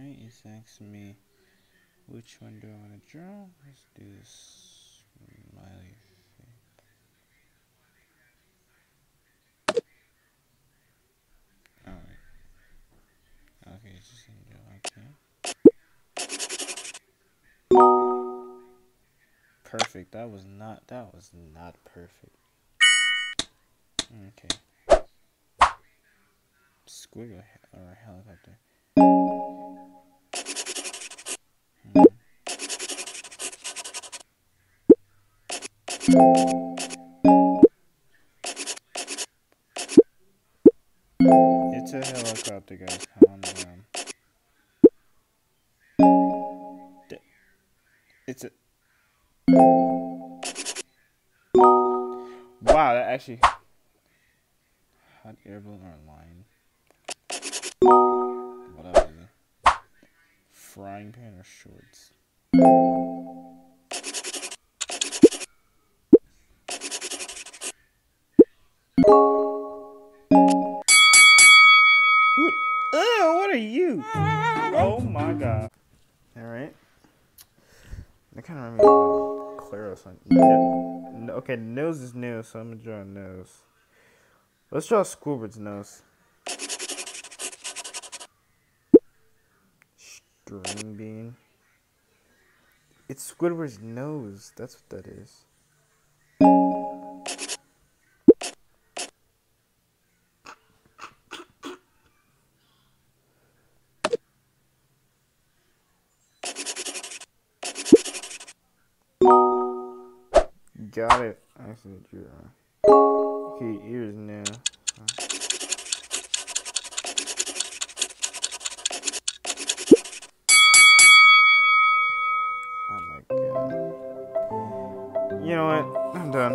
Alright, it's asking me which one do I want to draw. Let's do this smiley face. Alright. Okay, it's just gonna draw. Okay. Perfect. That was not perfect. Okay. Squiggle or helicopter. It's a helicopter, guys. Calm down. It's a... Wow, that actually... Hot air balloon or line? What else is it? Frying pan or shorts? What are you? Oh my god. Alright. That kind of reminds me of Claro something. Okay, the nose is new, so I'm gonna draw a nose. Let's draw Squidward's nose. String bean. It's Squidward's nose. That's what that is. Got it. I actually drew it wrong. Okay, ears now. Oh my god. You know what? I'm done.